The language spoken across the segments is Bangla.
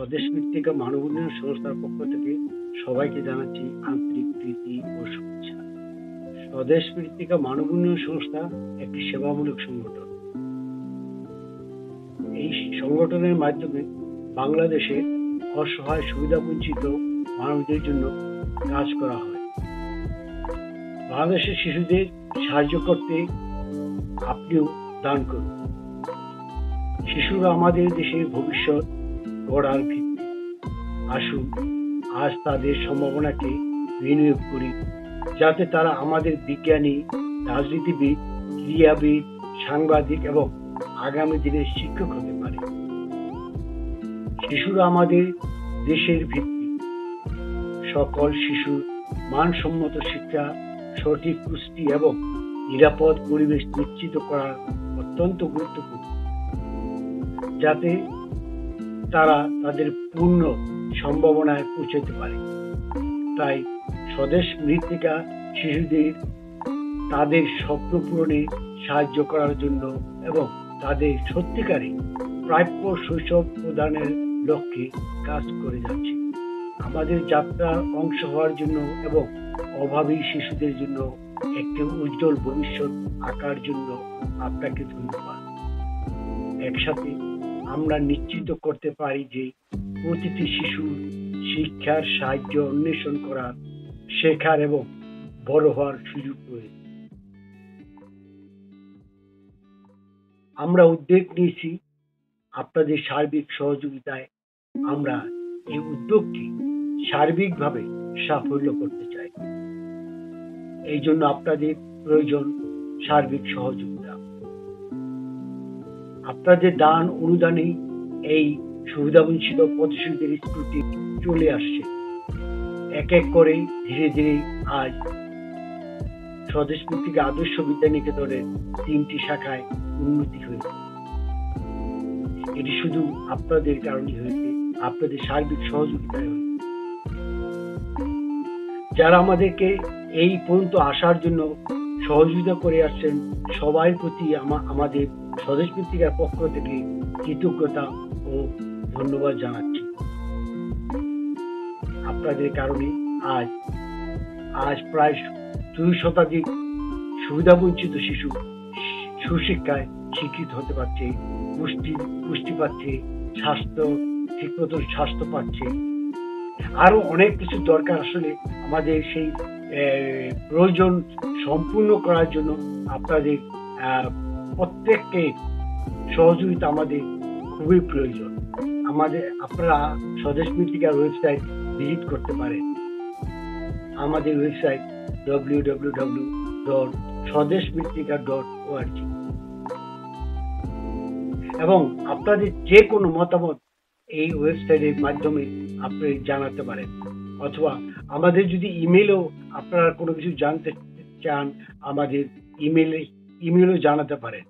স্বদেশ মৃত্তিকা মানব উন্নয়ন সংস্থার পক্ষ থেকে সবাইকে জানাচ্ছি আন্তরিক প্রীতি ও শুভেচ্ছা। স্বদেশ মৃত্তিকা মানব উন্নয়ন সংস্থা একটি সেবামূলক সংগঠন। এই সংগঠনের মাধ্যমে বাংলাদেশে অসহায় সুবিধাবঞ্চিত মানুষদের জন্য কাজ করা হয়। বাংলাদেশের শিশুদের সাহায্য করতে আপনিও দান করুন। শিশুরা আমাদের দেশের ভবিষ্যৎ গড়ার ভিত্তি। আসুন আজ তাদের সম্ভাবনাকে বিনিয়োগ করি, যাতে তারা আমাদের বিজ্ঞানী, রাজনীতিবিদ, ক্রীড়াবিদ, সাংবাদিক এবং আগামী দিনের শিক্ষক হতে পারে। শিশুরা আমাদের দেশের ভিত্তি। সকল শিশুর মানসম্মত শিক্ষা, সঠিক পুষ্টি এবং নিরাপদ পরিবেশ নিশ্চিত করা অত্যন্ত গুরুত্বপূর্ণ, যাতে তারা তাদের পূর্ণ সম্ভাবনায় পৌঁছাতে পারে। তাই স্বদেশ মৃত্তিকা শিশুদের তাদের স্বপ্ন পূরণে সাহায্য করার জন্য এবং তাদের সত্যিকারে প্রাপ্য শৈশব প্রদানের লক্ষ্যে কাজ করে যাচ্ছে। আমাদের যাত্রার অংশ হওয়ার জন্য এবং অভাবী শিশুদের জন্য একটি উজ্জ্বল ভবিষ্যৎ আঁকার জন্য আপনাকে ধন্যবাদ। একসাথে আমরা নিশ্চিত করতে পারি যে প্রতিটি শিশুর শিক্ষার সাহায্য অন্বেষণ করার, শেখার এবং বড় হওয়ার সুযোগ রয়েছে। আমরা উদ্যোগ নিয়েছি আপনাদের সার্বিক সহযোগিতায়। আমরা এই উদ্যোগটি সার্বিকভাবে সাফল্য করতে চাই। এই জন্য আপনাদের প্রয়োজন সার্বিক সহযোগিতা। আপনাদের দান অনুদানেই এই সুবিধাবঞ্চিত পথশিশুদের স্কুলটি চলে আসছে। এক এক করে ধীরে ধীরে আজ স্বদেশ মৃত্তিকা আদর্শ বিদ্যানিকেতনের 3টি শাখায় উন্নতি হয়েছে। এটি শুধু আপনাদের কারণে হয়েছে, আপনাদের সার্বিক সহযোগিতায় হয়েছে। যারা আমাদেরকে এই পর্যন্ত আসার জন্য সহযোগিতা করে আসছেন, সবার প্রতি আমাদের স্বদেশ মৃত্তিকার পক্ষ থেকে কৃতজ্ঞতা ও ধন্যবাদ জানাচ্ছি। আপনাদের কারণে আজ প্রায় 2 শতাধিক সুবিধাবঞ্চিত শিশু সুশিক্ষায় শিক্ষিত হতে পারছে, পুষ্টি পাচ্ছে, ঠিকমতো স্বাস্থ্য পাচ্ছে। আরো অনেক কিছু দরকার। আসলে আমাদের সেই প্রয়োজন সম্পূর্ণ করার জন্য আপনাদের প্রত্যেককে সহযোগিতা আমাদের খুবই প্রয়োজন। আপনারা স্বদেশ মৃত্তিকার ওয়েবসাইট ভিজিট করতে পারেন। আমাদের ওয়েবসাইট www.swadeshmritika.org এবং আপনাদের যে কোনো মতামত এই ওয়েবসাইটের মাধ্যমে আপনি জানাতে পারেন, অথবা আমাদের যদি ইমেলও আপনারা কোনো কিছু জানতে চান, আমাদের ইমেলও জানাতে পারেন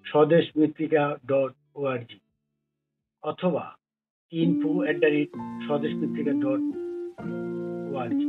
swadeshmritika.org অথবা info@swadeshmritika.org।